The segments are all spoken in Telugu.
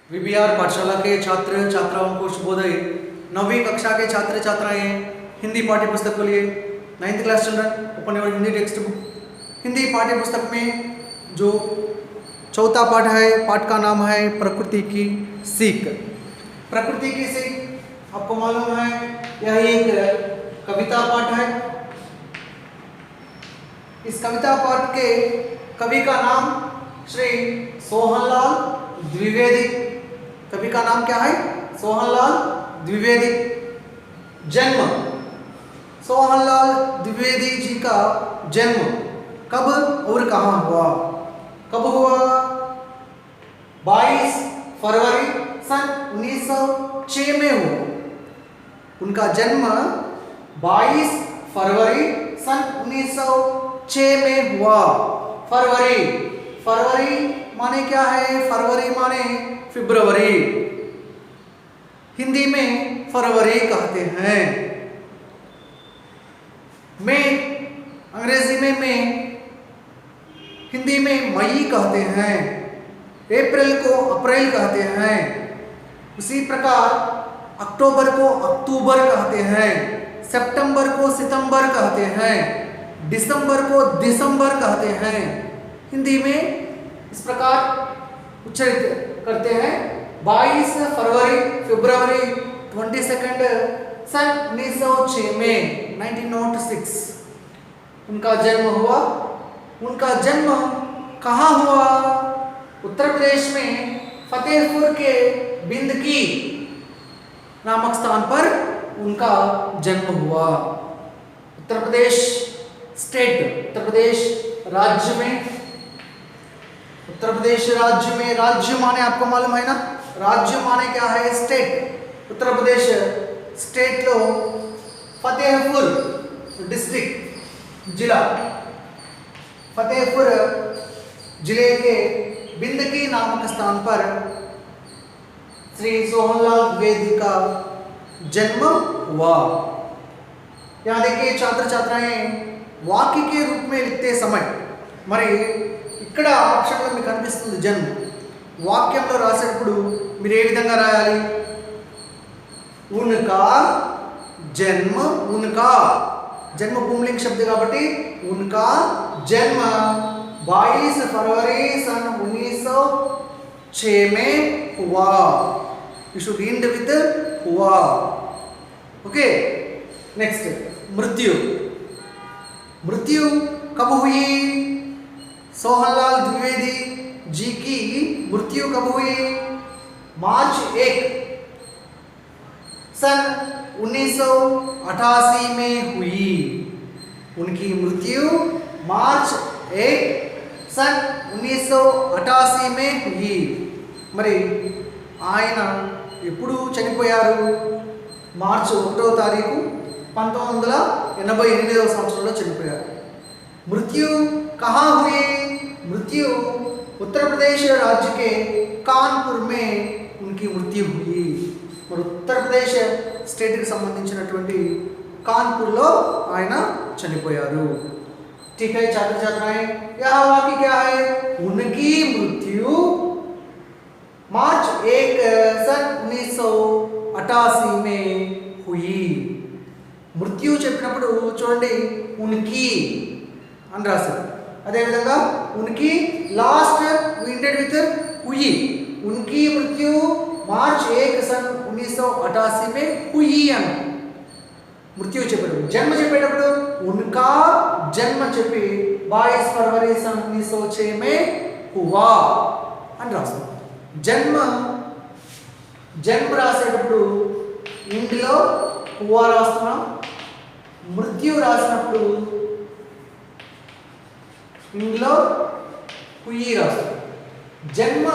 वीबीआर पाठशाला के छात्र छात्राओं को शुभोदय। 9वीं कक्षा के छात्र छात्राएं हिंदी पाठ्य पुस्तक के लिए 9th class children open your Hindi text book. Hindi पाठ्य पुस्तक में जो चौथा पाठ है, पाठ का नाम है प्रकृति की सीख। प्रकृति की सीख आपको मालूम है यह एक कविता पाठ है। इस कविता पाठ के कवि का नाम श्री सोहनलाल द्विवेदी। कवि का नाम क्या है? सोहनलाल द्विवेदी। जन्म सोहनलाल द्विवेदी जी का जन्म कब और कहाँ हुआ? कब हुआ? 22 फरवरी सन 1906 में हुआ। उनका जन्म 22 फरवरी सन 1906 में हुआ। फरवरी माने क्या है? फरवरी माने फरवरी, हिंदी में फरवरी कहते हैं। मई अंग्रेजी में मई, हिंदी में मई कहते हैं। अप्रैल को अप्रैल कहते हैं। उसी प्रकार अक्टूबर को अक्टूबर कहते हैं। सितंबर को सितंबर कहते हैं। दिसंबर को दिसंबर कहते हैं। हिंदी में इस प्रकार उच्चारित करते हैं। 22 फरवरी 22 सन 1906 में 1906 उनका जन्म हुआ। उनका जन्म कहाँ हुआ? उत्तर प्रदेश में फतेहपुर के बिंदकी नामक स्थान पर उनका जन्म हुआ। उत्तर प्रदेश स्टेट, उत्तर प्रदेश राज्य में, उत्तर प्रदेश राज्य में, राज्य माने आपको मालूम है ना, राज्य माने क्या है? स्टेट। उत्तर प्रदेश स्टेट लो फतेहपुर डिस्ट्रिक्ट जिला, फतेहपुर जिले के बिंदकी नामक स्थान पर श्री सोहनलाल द्विवेदी का जन्म हुआ। यहाँ देखिए छात्र छात्राएं वाक्य के रूप में लिखते समय మరి ఇక్కడ అక్షరంలో మీకు కనిపిస్తుంది జన్మ। వాక్యంలో రాసేటప్పుడు మీరు ఏ విధంగా రాయాలి? ఉన్కా జన్మ, ఉన్కా జన్మ పుంలింగ శబ్ద కాబట్టి ఉన్కా జన్మ 22 फरवरी सन 1906 में हुआ। यू शुड एंड विद हुआ। ओके, नेक्स्ट मृत्यु। मृत्यु कब हुई? सोहनलाल द्विवेदी जी की मृत्यु कब हुई? मार्च 1 सन 1988 में हुई। उनकी मृत्यु मार्च 1 सन 1988 में हुई। మరి ఆయన ఎప్పుడు చనిపోయారు? మార్చి 1వ తారీఖు 1988వ సంవత్సరంలో చనిపోయారు। मृत्यु कहाँ हुई? मृत्यु उत्तर प्रदेश राज्य के कानपुर में उनकी मृत्यु हुई। और उत्तर प्रदेश स्टेट की संबंधिंచినటువంటి कानपुर ఆయన చనిపోయారు। ठीक है छात्र छात्राएं, यह वाक्य क्या है? उनकी मृत्यु मार्च 1 सन 1988 में हुई। మృత్యు చెప్పినప్పుడు చూడండి ఉనికి అని రాశారు। అదేవిధంగా ఉనికి లాస్ట్ ఎండెడ్ విత్ हुई। उनकी मृत्यु मार्च 1 सन 1988 में हुई అని మృత్యు చెప్పేటప్పుడు। జన్మ చెప్పేటప్పుడు उनका जन्म చెప్పి 22 फरवरी सन 1906 में हुआ అని రాస్తారు। జన్మ రాసేటప్పుడు ఇందులో हुआ రాస్తున్నాం। మృత్యు రాసినప్పుడు ఇందులో हुई రాస్తాం। जन्म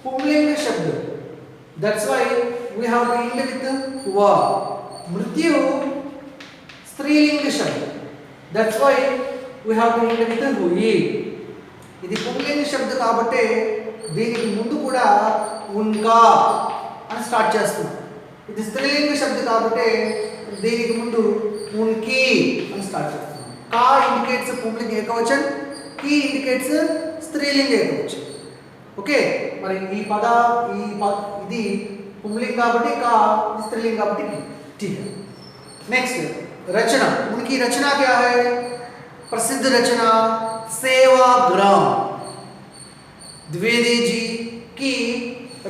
पुंलिंग शब्द, that's why we have to end with हुआ। मृत्यु स्त्रीलिंग शब्द, that's why we have to end with हुई। ఇది పుంలింగ శబ్ద కాబట్టి దీనికి ముందు కూడా ఉన్కా అని స్టార్ట్ చేస్తున్నాం। ఇది స్త్రీలింగ శబ్ద కాబట్టి దీనికి ముందు ఉన్కి అని స్టార్ట్ చేస్తున్నాం। కా ఇండికేట్స్ పుంలింగ ఏకవచన్, की इंडिकेट्स स्त्रीलिंग एकवचन। ओके। మరి ఇది पुंलिंग కాబట్టి का, स्त्रीलिंग కాబట్టి ठीक है। नेक्स्ट रचना, उनकी रचना क्या है? प्रसिद्ध रचना सेवाग्राम, द्विवेदी जी की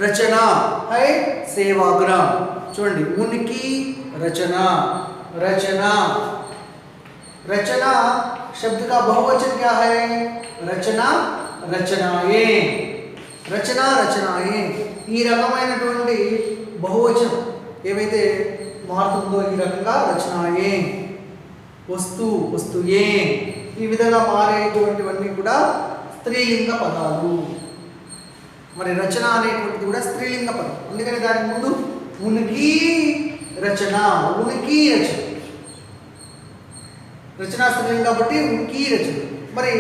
रचना है सेवाग्राम। చూడండి, उनकी रचना, रचना, रचना शब्द का बहुवचन क्या है? रचना, रचनाएं, रचना, रचनाएं। ఈ రకమైనటువంటి బహువచనం ఏవైతే మారుతుందో ఈ రకంగా రచనాయే, వస్తు, వస్తుయే, ఈ విధంగా మారేటువంటివన్నీ కూడా స్త్రీలింగ పదాలు। మరి రచన అనేటువంటిది కూడా స్త్రీలింగ పదం, అందుకని దాని ముందు ఉనికి రచన, ఉనికి రచన, రచన స్త్రీలింగం కాబట్టి ఉనికి రచన। మరి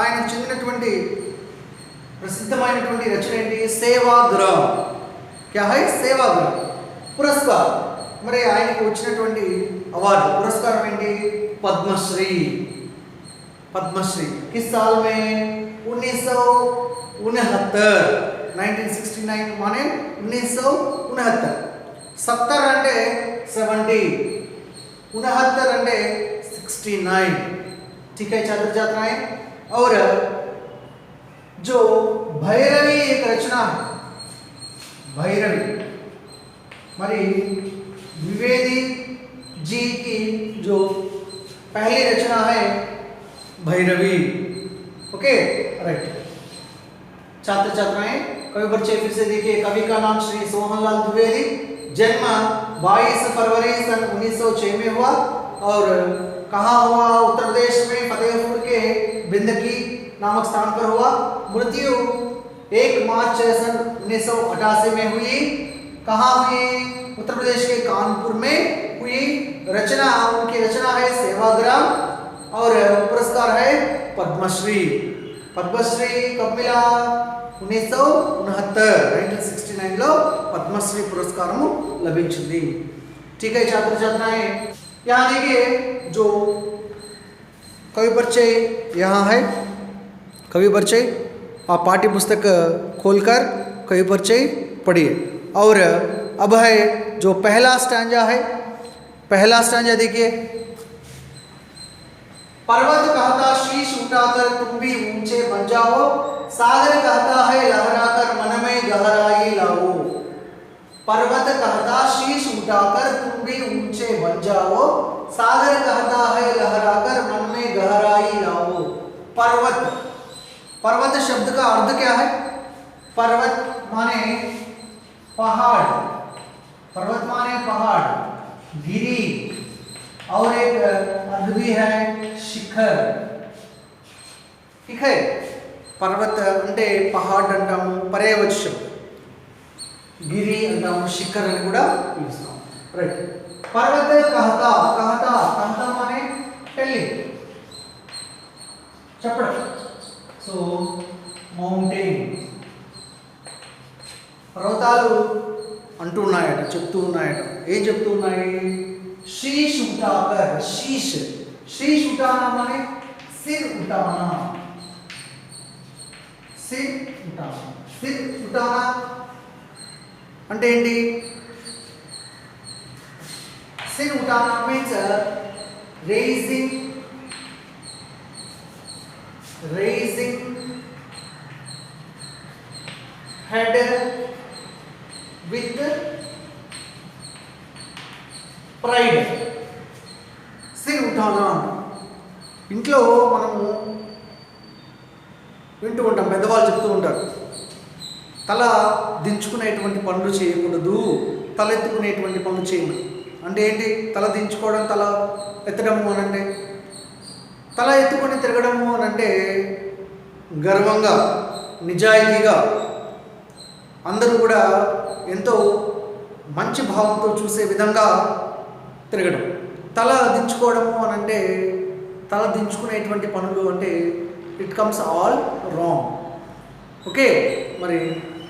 ఆయన చెందినటువంటి ప్రసిద్ధమైనటువంటి రచన ఏంటి? సేవాగ్రాం। क्या है? సేవాగ్రాం। పురస్కారం, మరి ఆయనకు వచ్చినటువంటి అవార్డు పురస్కారం ఏంటి? పద్మశ్రీ, पद्मश्री। किस साल में? 1969, 1969 माने 1969। 70 అంటే 70, 69 అంటే 69। ठीक है छात्र छात्राएं। और जो भैरवी एक रचना है, भैरवी, मरी द्विवेदी जी की जो पहली रचना है भैरवी। ओके राइट छात्र छात्राएं, कवि परिचय फिर से देखिए। कवि का नाम श्री सोहनलाल द्विवेदी, जन्म 22 फरवरी सन 1906 में हुआ और कहाँ हुआ? उत्तर प्रदेश में फतेहपुर के बिंदकी नामक स्थान पर हुआ। मृत्यु 1 मार्च सन 1988 में हुई। कहाँ हुई? उत्तर प्रदेश के कानपुर में हुई। रचना, उनकी रचना है सेवाग्राम और पुरस्कार है पद्मश्री। पद्मश्री कब मिला? 1969 లో పద్మశ్రీ పురస్కారం లభించింది। ठीक है छात्र छात्राएं, यहाँ देखिए जो कवि परिचय यहाँ है। कवि परिचय आप पाठ्य पुस्तक खोलकर कवि परिचय पढ़िए। और अब है जो पहला स्टैंजा है, पहला स्टैंजा देखिए। पर्वत कहता शीश उठाकर तुम भी ऊंचे बन जाओ, सागर कहता है लहराकर मन में गहराई लाओ। पर्वत कहता शीश उठाकर तुम भी ऊंचे बन जाओ, सागर कहता है लहराकर मन में गहराई लाओ। पर्वत, पर्वत शब्द का अर्थ क्या है? पर्वत माने पहाड़, पर्वत माने पहाड़, गिरी, और एक अर्थ भी है शिखर। ठीक है, पर्वत అంటే పహాడ్ అంటాము, పర్యాయవాచి శబ్దం, గిరి అంటాము, శిఖర్ అని కూడా పిలుస్తాం। రైట్, पर्वत कहता, कहता, कहता माने టెల్లింగ్, చెప్పడం। సో మౌంటైన్, పర్వతాలు అంటూ ఉన్నాయట, చెప్తూ ఉన్నాయట। ఏం చెప్తూ ఉన్నాయి? शीश उठाकर, शीश, शीश उठाना माने सिर उठाना, सिर उठाना, सिर उठाना అంటే ఏంటి? सिर उठाना means raising, raising head with pride. సిర్ ఉఠానా, ఇంట్లో మనము వింటూ ఉంటాం, పెద్దవాళ్ళు చెప్తూ ఉంటారు, తల దించుకునేటువంటి పనులు చేయకూడదు, తల ఎత్తుకునేటువంటి పనులు చేయము। అంటే ఏంటి? తల దించుకోవడం, తల ఎత్తడము అని అంటే, తల ఎత్తుకొని తిరగడము అని అంటే గర్వంగా, నిజాయితీగా, అందరూ కూడా ఎంతో మంచి భావంతో చూసే విధంగా తిరగడం। తల దించుకోవడము అని అంటే, తల దించుకునేటువంటి పనులు అంటే it comes all wrong. Okay, మరి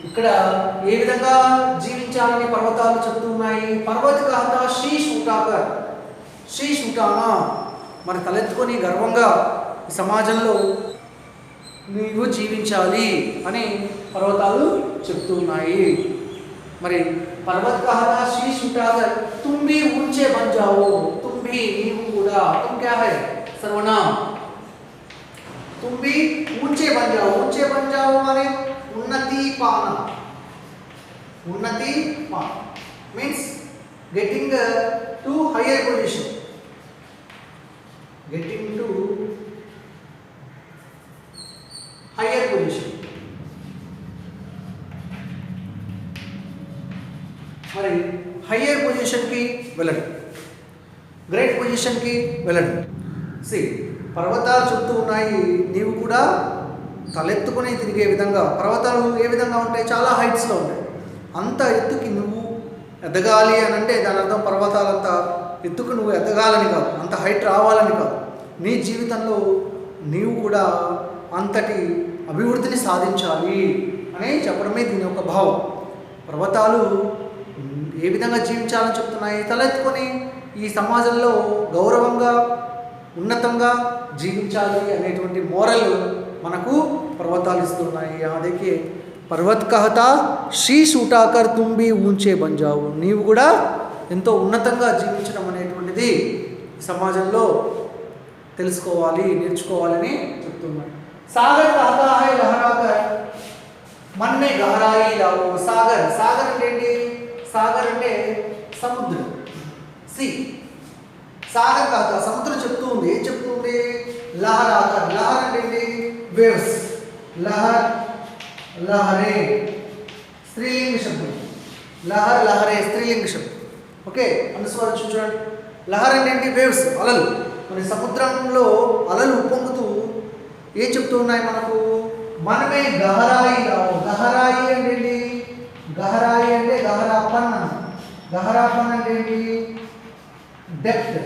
ఇక్కడ ఏ విధంగా జీవించాలని పర్వతాలు చెప్తున్నాయి? పర్వత కహతా శీష్ ఉఠాకర్, శీష్ ఉఠానా, మరి తలెత్తుకొని గర్వంగా సమాజంలో నీవు జీవించాలి అని పర్వతాలు చెప్తూ ఉన్నాయి. మరి पर्वत कहता शीश उठाकर तुम भी ऊंचे बन जाओ, तुम भी नींबू कूड़ा, तुम क्या है सर्वनाम, तुम भी ऊंचे बन जाओ माने उन्नति पाना, उन्नति पाना means getting to higher position, getting to higher position. మరి హయ్యర్ పొజిషన్కి వెళ్ళడం, గ్రేట్ పొజిషన్కి వెళ్ళడం. పర్వతాలు చెప్తూ ఉన్నాయి నీవు కూడా తలెత్తుకుని తిరిగే విధంగా. పర్వతాలు ఏ విధంగా ఉంటాయి? చాలా హైట్స్లో ఉంటాయి. అంత ఎత్తుకి నువ్వు ఎదగాలి అని అంటే దాని అర్థం పర్వతాలంత ఎత్తుకు నువ్వు ఎదగాలని కాదు, అంత హైట్ రావాలని కాదు. నీ జీవితంలో నీవు కూడా అంతటి అభివృద్ధిని సాధించాలి అని చెప్పడమే దీని యొక్క భావం. పర్వతాలు ఏ విధంగా జీవించాలని చెప్తున్నాయి? తలెత్తుకొని ఈ సమాజంలో గౌరవంగా ఉన్నతంగా జీవించాలి అనేటువంటి మోరల్ మనకు పర్వతాలు ఇస్తున్నాయి. देखिए पर्वत कहता शीश उठाकर तुम भी ऊंचे बन जाओ, నీవు కూడా ఎంతో ఉన్నతంగా జీవించడం అనేటువంటిది సమాజంలో తెలుసుకోవాలి, నేర్చుకోవాలని చెప్తున్నాయి. సాగర్ कहता है लहराकर मन में गहराई लाओ. సాగర్, సాగర్ అంటే ఏంటి? సాగర్ అంటే సముద్రం, సి. సాగర్ కాదు, సముద్రం చెప్తూ ఉంది. ఏం చెప్తూ ఉంది? లహరాకర్, లహర్ అంటే ఏంటి? వేవ్స్. లహర్, లహరే స్త్రీలింగ శబ్దం. లహర్, లహరే స్త్రీలింగ శబ్దం. ఓకే, అనుస్వారం చూడండి. లహర్ అంటే ఏంటి? వేవ్స్, అలలు. మరి సముద్రంలో అలలు ఉప్పొంగుతూ ఏం చెప్తూ ఉన్నాయి మనకు? మనమే గహరాయి లావు. గహరాయి అంటే ఏంటి? గహరాయి అంటే గహరాపన్. గహరాపన్ అంటే ఏంటి? డెప్త్.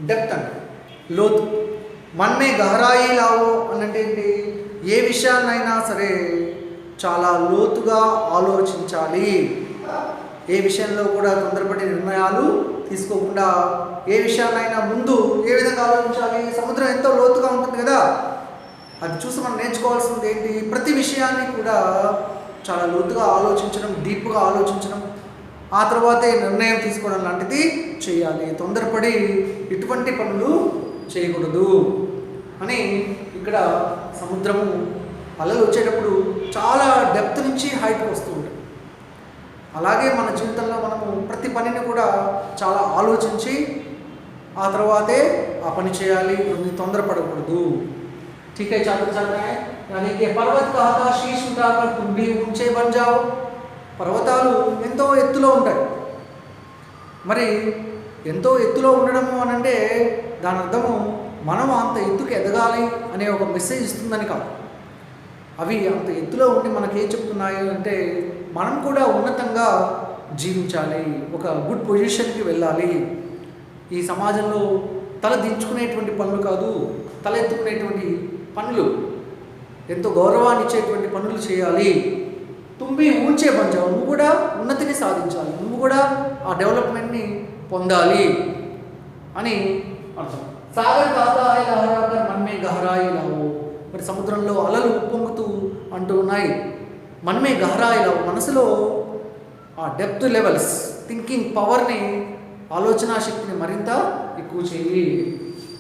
డెప్త్ అంటే లోతు. మనమే గహరాయి లావు అని అంటే ఏంటి? ఏ విషయాన్నైనా సరే చాలా లోతుగా ఆలోచించాలి. ఏ విషయంలో కూడా తొందరపడి నిర్ణయాలు తీసుకోకుండా ఏ విషయాన్నైనా ముందు ఏ విధంగా ఆలోచించాలి? సముద్రం ఎంతో లోతుగా ఉంటుంది కదా, అది చూసి మనం నేర్చుకోవాల్సింది ఏంటి? ప్రతి విషయాన్ని కూడా చాలా లోతుగా ఆలోచించడం, డీప్గా ఆలోచించడం, ఆ తర్వాతే నిర్ణయం తీసుకోవడం లాంటిది చేయాలి. తొందరపడి ఇటువంటి పనులు చేయకూడదు అని ఇక్కడ సముద్రము అలలు వచ్చేటప్పుడు చాలా డెప్త్ నుంచి హైట్కి వస్తూ ఉంటాయి. అలాగే మన జీవితంలో మనము ప్రతి పనిని కూడా చాలా ఆలోచించి ఆ తర్వాతే ఆ పని చేయాలి, తొందరపడకూడదు. ठीक है छात्र छात्राएं, यानी कि पर्वत कहता शीश उठाकर तुम भी ऊंचे बन जाओ. పర్వతాలు ఎంతో ఎత్తులో ఉంటాయి. మరి ఎంతో ఎత్తులో ఉండడము అని అంటే దాని అర్థము మనం అంత ఎత్తుకు ఎదగాలి అనే ఒక మెసేజ్ ఇస్తుందని కాదు. అవి అంత ఎత్తులో ఉండి మనకేం చెప్తున్నాయి అంటే మనం కూడా ఉన్నతంగా జీవించాలి, ఒక గుడ్ పొజిషన్కి వెళ్ళాలి. ఈ సమాజంలో తల దించుకునేటువంటి పనులు కాదు, తల ఎత్తుకునేటువంటి పనులు, ఎంతో గౌరవాన్ని ఇచ్చేటువంటి పనులు చేయాలి. తుంబి ఊంచే పంచావు, నువ్వు కూడా ఉన్నతిని సాధించాలి, నువ్వు కూడా ఆ డెవలప్మెంట్ని పొందాలి అని అర్థం. సాగర్ కాతా హై లహరాకర్ మన్మే గహరాయి లావు. మరి సముద్రంలో అలలు ఉప్పొంగుతూ అంటూ ఉన్నాయి. మన్మే గహరాయి లావు, మనసులో ఆ డెప్త్ లెవెల్స్, థింకింగ్ పవర్ని, ఆలోచన శక్తిని మరింత ఎక్కువ చేయి.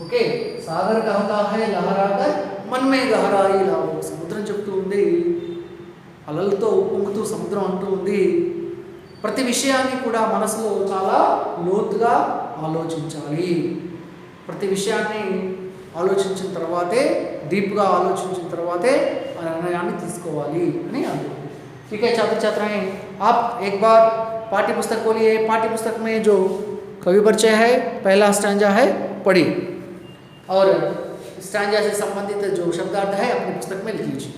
ఓకే, సాగర్ కహతా హై లహరాకర్ మన్మే గహరాయి లావు. సముద్రం చెప్తూ ఉంది, అలలతో ఉప్పొంగుతూ సముద్రం అంటూ ఉంది, ప్రతి విషయాన్ని కూడా మనసులో చాలా లోతుగా ఆలోచించాలి. ప్రతి విషయాన్ని ఆలోచించిన తర్వాతే, డీప్గా ఆలోచించిన తర్వాతే ఆ నిర్ణయాన్ని తీసుకోవాలి అని అంటుంది. ठीक है छात्र छात्राएं, आप एक बार पाठ्य पुस्तक खोलिए. पाठ्य पुस्तक में जो कवि परिचय है, पहला स्टैंजा है, पढ़िए और स्टैंजा से संबंधित जो शब्दार्थ है अपनी पुस्तक में लिख लीजिए.